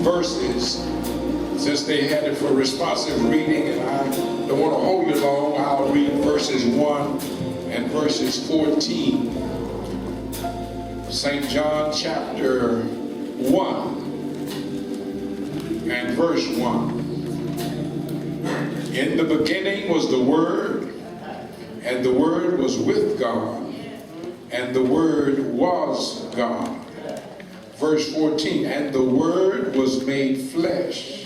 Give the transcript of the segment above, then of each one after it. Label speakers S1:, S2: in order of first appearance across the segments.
S1: verses since they had it for responsive reading, and I don't want to hold you long. I'll read verses 1 and verses 14. St. John chapter 1 and verse 1. In the beginning was the Word, and the Word was with God, and the Word was God. Verse 14, and the Word was made flesh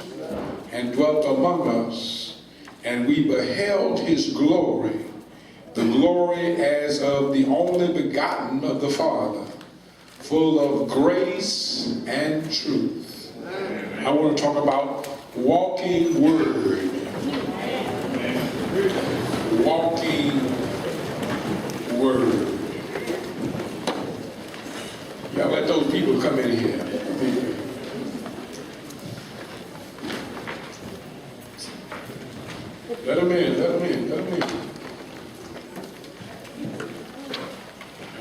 S1: and dwelt among us, and we beheld his glory, the glory as of the only begotten of the Father, full of grace and truth. I want to talk about walking Word. Walking Word. Y'all let those people come in here. Let them in, let them in, let them in.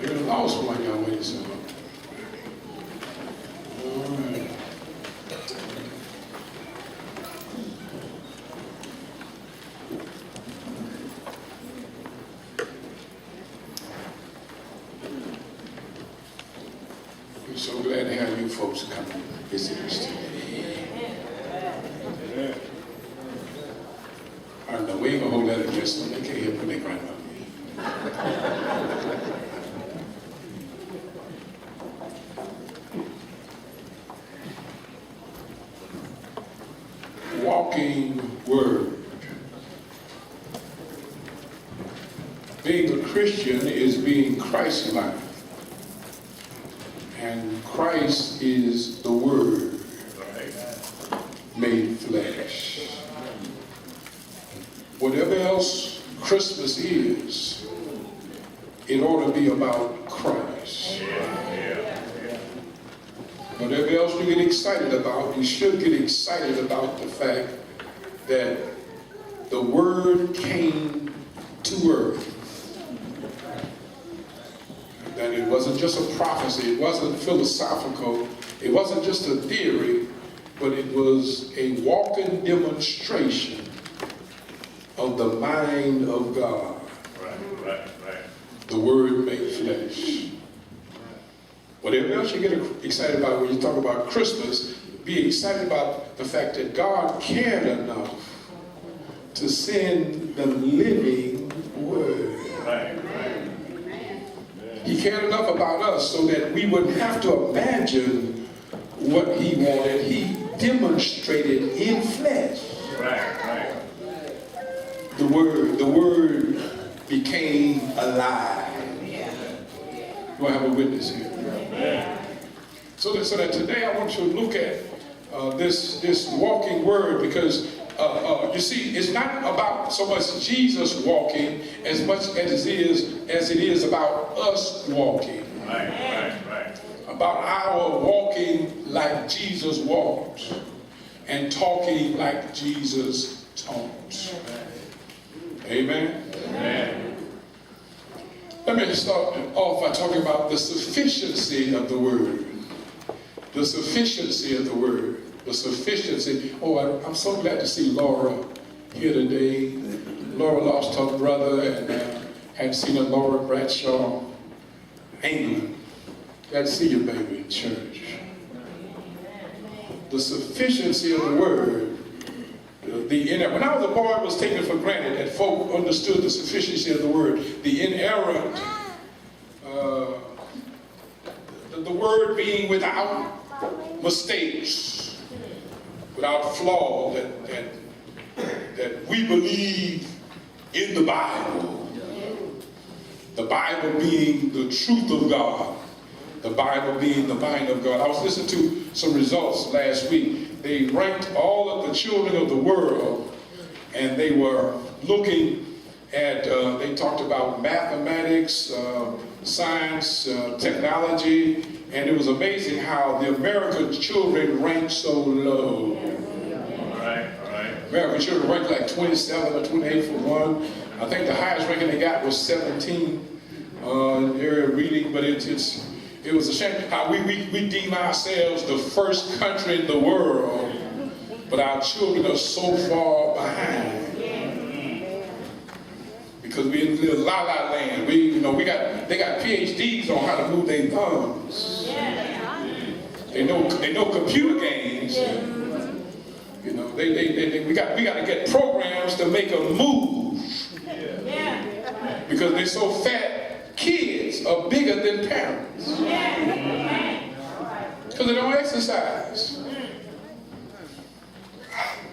S1: You're the lost one, y'all waiting so long. All right. We're so glad to have you folks come and visit us today. I know we ain't gonna hold that against them. They can't help when they cry about me. Walking Word. Being a Christian is being Christ-like. And Christ is the Word made flesh. Whatever else Christmas is, it ought to be about Christ. Whatever else you get excited about, you should get excited about the fact that the Word came to earth. That it wasn't just a prophecy, it wasn't philosophical, it wasn't just a theory, but it was a walking demonstration of the mind of God. Right. The Word made flesh. Whatever else you get excited about when you talk about Christmas, be excited about the fact that God cared enough to send the living Word. Right. He cared enough about us so that we wouldn't have to imagine what he wanted. He demonstrated in flesh. Right. The Word became alive. Do I have a witness here? So that today I want you to look at this walking Word, because you see, it's not about so much Jesus walking as much as it is about us walking. Right. About our walking like Jesus walked and talking like Jesus taught. Amen. Let me start off by talking about the sufficiency of the Word. The sufficiency of the Word. The sufficiency. Oh, I'm so glad to see Laura here today. Laura lost her brother, and hadn't seen her. Laura Bradshaw, England. Glad to see you, baby, in church. The sufficiency of the Word. When I was a boy, it was taken for granted that folk understood the sufficiency of the Word. The inerrant, the Word being without mistakes, without flaw, that we believe in the Bible. The Bible being the truth of God. The Bible being the mind of God. I was listening to some results last week. They ranked all of the children of the world, and they were looking at, they talked about mathematics, science, technology, and it was amazing how the American children ranked so low. All right. American children ranked like 27 or 28 for one. I think the highest ranking they got was 17 in area of reading, but it's It was a shame how we deem ourselves the first country in the world, but our children are so far behind. Because we in little la-la land. They got PhDs on how to move their thumbs. They know computer games. We got to get programs to make them move. Because they're so fat, kids are bigger than parents. Because they don't exercise.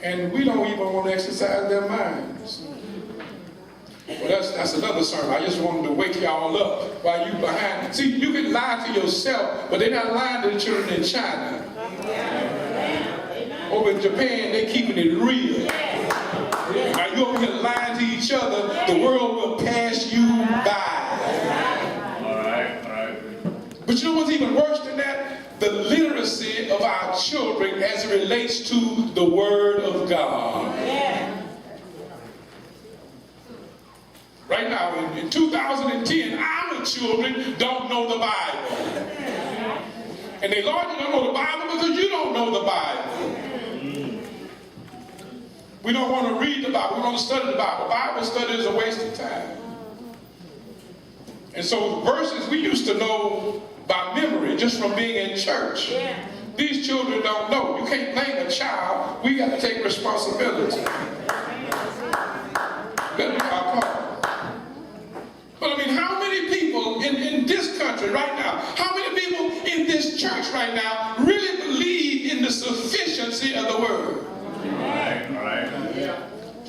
S1: And we don't even want to exercise their minds. Well, that's another sermon. I just wanted to wake y'all up while you behind. See, you can lie to yourself, but they're not lying to the children in China. Over in Japan, they're keeping it real. Now you over here lying to each other, the world will pass you by. All right. But you know what's even worse than that? The literacy of our children as it relates to the Word of God. Right now, in 2010, our children don't know the Bible. And they largely don't know the Bible because you don't know the Bible. We don't want to read the Bible. We want to study the Bible. Bible study is a waste of time. And so verses we used to know by memory just from being in church. These children don't know. You can't blame a child. We got to take responsibility. Let me talk. But I mean, how many people in this country right now, how many people in this church right now really believe in the sufficiency of the Word?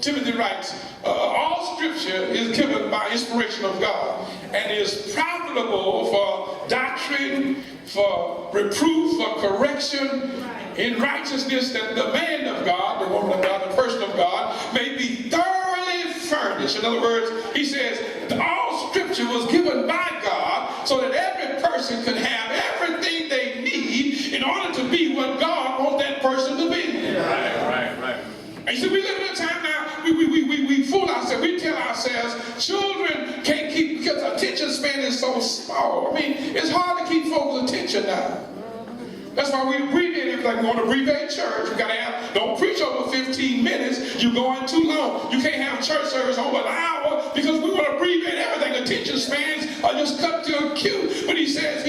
S1: Timothy writes, all scripture is given by inspiration of God and is profitable for doctrine, for reproof, for correction in righteousness, that the man of God, the woman of God, the person of God may be thoroughly furnished. In other words, he says, all scripture was given by God so that every person can have everything they need in order to be what God wants that person to be. Right. And so we live in a time now, we fool ourselves. We tell ourselves children can't keep, because attention span is so small. I mean, it's hard to keep folks' attention now. That's why we abbreviate everything. We want to abbreviate church. We got to have, don't preach over 15 minutes. You're going too long. You can't have church service over an hour because we want to abbreviate everything. Attention spans are just cut to a cue. But he says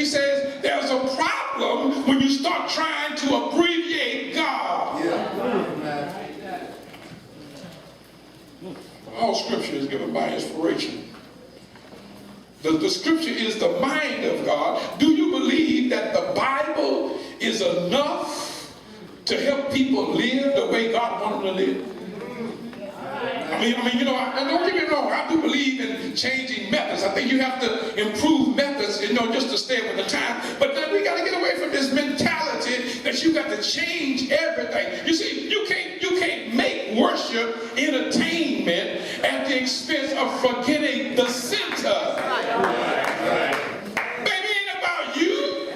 S1: there's a problem when you start trying to abbreviate God. All scripture is given by inspiration. The scripture is the mind of God. Do you believe that the Bible is enough to help people live the way God wanted them to live? I mean, don't get me wrong, I do believe in changing methods. I think you have to improve methods, just to stay with the time. But then we got to get away from this mentality that you got to change everything. You see, you can't make worship entertainment at the expense of forgetting the center. Right. Baby, it ain't about you.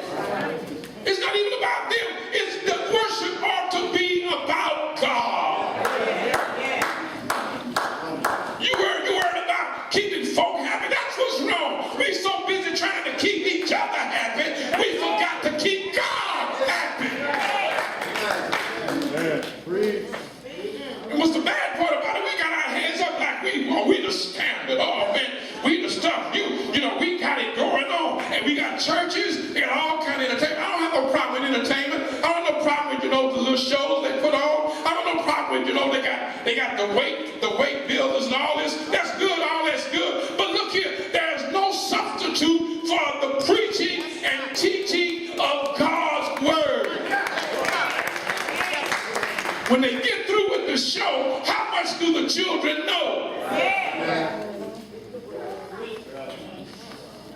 S1: It's not even about them. It's the worship ought to be about God. You worried about keeping folk happy. That's what's wrong. We so busy trying to keep each other happy, we forgot to keep God happy. And what's the bad part about it? We got our hands up like we the standard. Oh man, we the stuff. We got it going on. And we got churches, they got all kind of entertainment. I don't have no problem with entertainment. I don't have no problem with, the little shows they put on. I don't have no problem with, they got the weight builders and all this. That's good, all that's good. But look here, there's no substitute for the preaching and teaching of God's word. When they get through with the show, how much do the children know?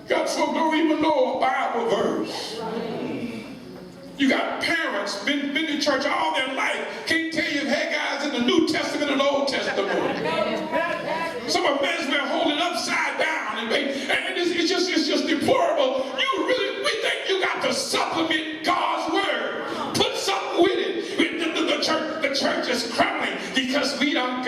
S1: God, folk don't even know a Bible verse. You got parents, been in church all their life, can't tell you if Haggai's in the New Testament and the Old Testament. Some of them were holding upside down, and it's just deplorable. We think you got to supplement God's word. Put something with it. The church is crumbling because we are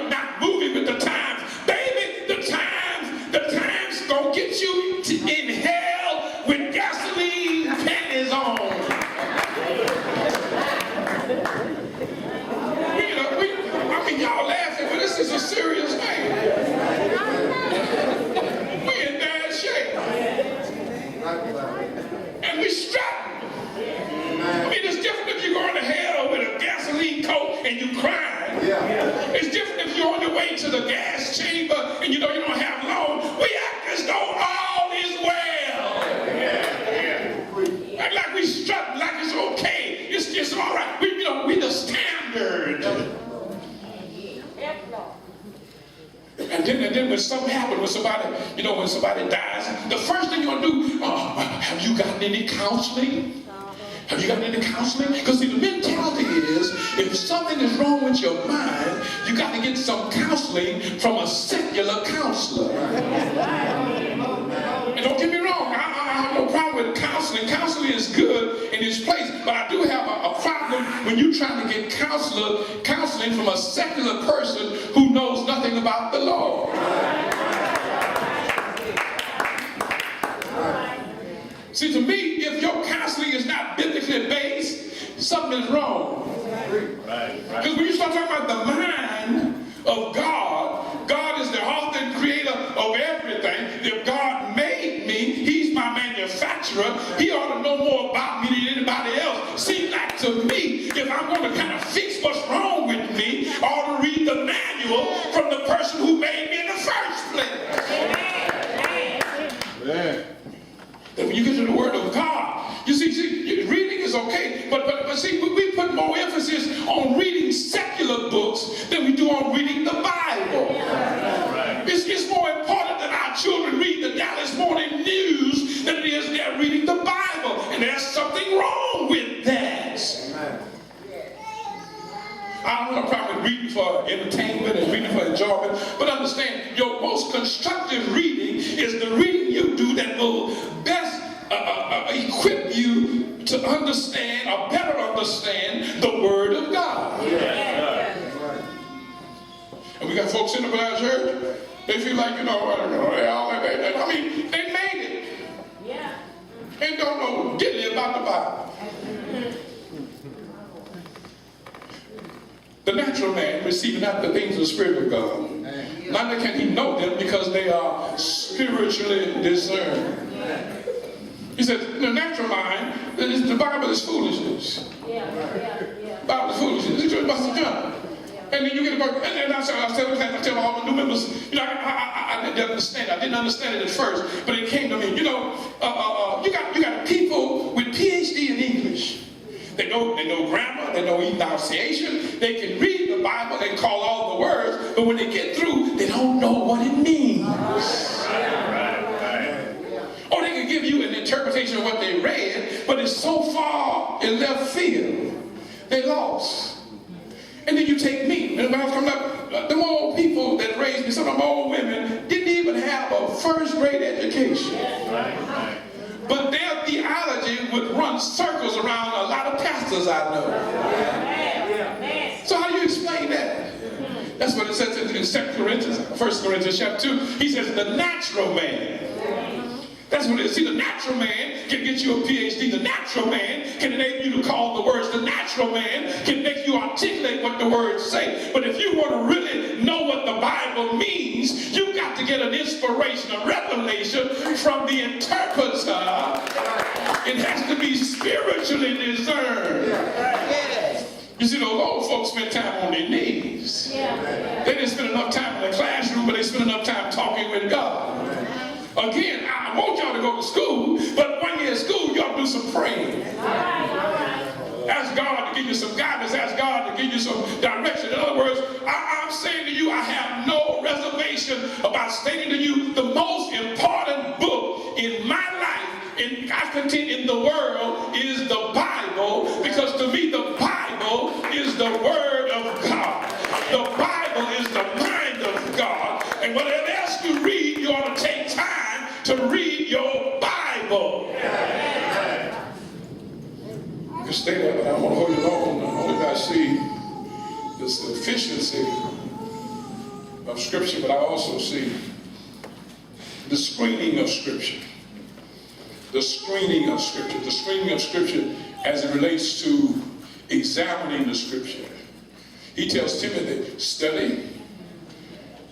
S1: not moving with the times. Baby, the times gonna get you in hell with gasoline to the gas chamber and you know you don't have long, we act as though all is well. Act like we strut, like it's okay. It's all right. We the standard. And then when something happens, when somebody dies, the first thing you're going to do, have you gotten any counseling? Have you gotten any counseling? Because see, the mentality is, if something is wrong with your mind, you got to get some counseling from a secular counselor. And don't get me wrong, I have no problem with counseling. Counseling is good in its place, but I do have a problem when you're trying to get counseling from a secular person who knows nothing about the Lord. See, to me, if your counseling is not biblically based, something is wrong. Because when you start talking about the mind of God, God is the author and creator of everything. If God made me, He's my manufacturer. He ought to know more about me than anybody else. Seems like to me, if I'm going to kind of fix what's wrong with me, I ought to read the manual from the person who made me in the first place. Amen. When you get to the Word of God, you see, reading is okay, but see, we put more emphasis on reading secular books than we do on reading the Bible. It's more important that our children read the Dallas Morning News than it is they're reading the Bible, and there's something wrong with that. I don't have a problem with reading for entertainment and reading for enjoyment, but understand, your most constructive reading is the reading you do that will best equip you to understand or better understand the Word of God. And we got folks in the church, they feel like, I mean, they made it. And don't know diddly about the Bible. The natural man receiving not the things of the Spirit of God. Neither can he know them because they are spiritually discerned. He said, the natural mind, the Bible is foolishness. The Bible is foolishness. It's just John. And then you get a book, and then I tell all the new members, I didn't understand. I didn't understand it at first, but it came to me. You got people with PhD in English. They know grammar, they know enunciation, they can read the Bible, they call all the words, but when they get through, they don't know what it means. Or they can give you an interpretation of what they read, but it's so far in left field, they lost. And then you take me, and when I was coming up, them old people that raised me, some of them old women, didn't even have a first-grade education. But their theology would run circles around a lot of pastors I know. So how do you explain that? That's what it says in 2 Corinthians, 1 Corinthians chapter 2. He says, the natural man. That's what it is. See, the natural man can get you a PhD. The natural man can enable you to call the words. The natural man can make you articulate what the words say. But if you want to really know what the Bible means, you've got to get an inspiration, a revelation from the interpreter. It has to be spiritually discerned. You see, those old folks spend time on their knees. They didn't spend enough time in the classroom, but they spent enough time talking with God. Again, I want y'all to go to school, but when you're in school, y'all do some praying. Ask God to give you some guidance. Ask God to give you some direction. In other words, I'm saying to you, I have no reservation about stating to you the most important book in my life, and I contend in the world, is the Bible, because to me the Bible is the Word of God. The Bible is the mind of God, and whatever else you read, you ought to take time to read your Bible. You can stay there, but I want to hold you long. Only I see the sufficiency of Scripture, but I also see the screening of Scripture. The screening of Scripture. The screening of Scripture as it relates to examining the Scripture. He tells Timothy, study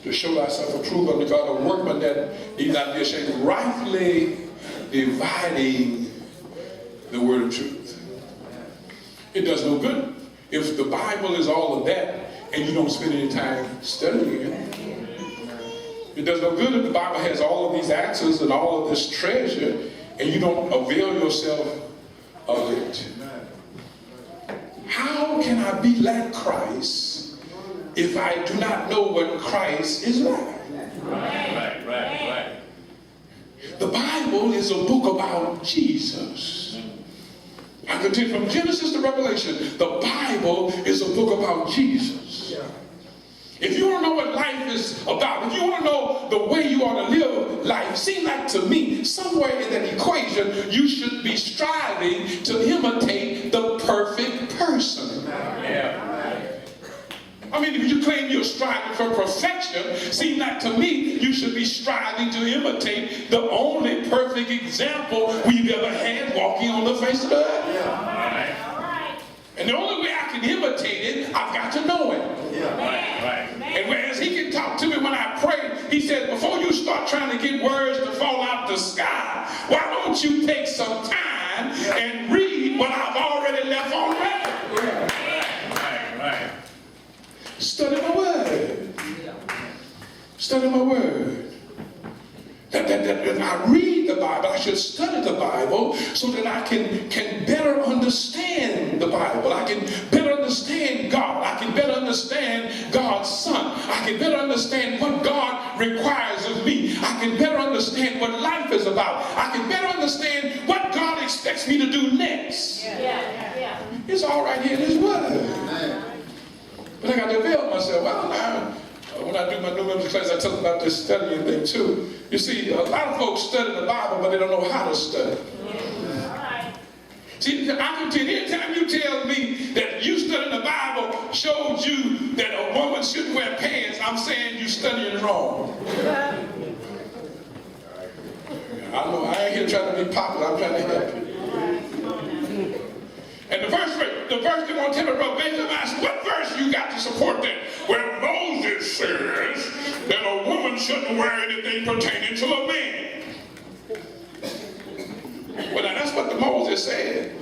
S1: to show thyself approved unto God, a workman that need not be ashamed, rightly dividing the word of truth. It does no good if the Bible is all of that and you don't spend any time studying it. It does no good if the Bible has all of these answers and all of this treasure and you don't avail yourself of it. How can I be like Christ if I do not know what Christ is like? Right. The Bible is a book about Jesus. I continue from Genesis to Revelation. The Bible is a book about Jesus. If you want to know what life is about, if you want to know the way you ought to live life, seems like to me, somewhere in that equation, you should be striving to imitate the perfect person. I mean, if you claim you're striving for perfection, seems like to me, you should be striving to imitate the only perfect example we've ever had walking on the face of the earth. And the only way I can imitate it, I've got to know it. And whereas he can talk to me when I pray, he said, before you start trying to get words to fall out the sky, why don't you take some time and read what I've already left on record? Study my word. Study my word. When I read the Bible, I should study the Bible so that I can better understand the Bible. I can better understand God. I can better understand God's Son. I can better understand what God requires of me. I can better understand what life is about. I can better understand what God expects me to do next. It's all right here in His Word. But I got to avail myself. Well, now, when I do my new members class, I tell them about this studying thing too. You see, a lot of folks study the Bible, but they don't know how to study. See, I can tell you, anytime you tell me that you studying the Bible showed you that a woman shouldn't wear pants, I'm saying you're studying wrong. I know, I ain't here trying to be popular, I'm trying to help you. And the verse they want to tell me about Benjamin, I said, what verse you got to support that? Where Moses says that a woman shouldn't wear anything pertaining to a man. Well, now that's what the Moses said.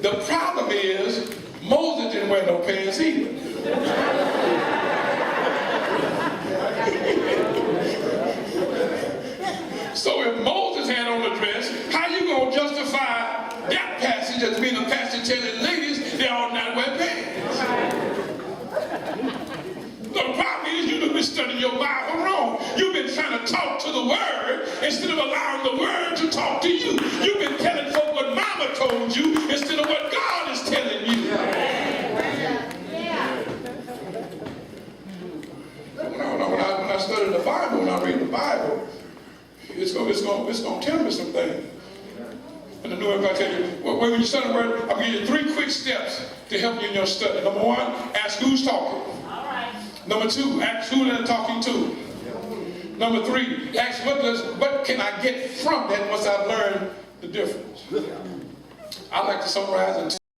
S1: The problem is, Moses didn't wear no pants either. So if Moses had on a dress, how you going to justify that passage as being a passage telling ladies they ought not wear pants? The problem is you've been studying your Bible wrong. You've been trying to talk to the Word instead of allowing the Word to talk to you. You've been telling folk what Mama told you instead of what God is telling you. When I study the Bible, when I read the Bible, it's going to tell me some things. And the new one, I tell you, when you study the Word, I'll give you 3 quick steps to help you in your study. Number 1, ask who's talking. Number 2, ask who they're talking to. Number 3, ask what can I get from that once I've learned the difference. I like to summarize in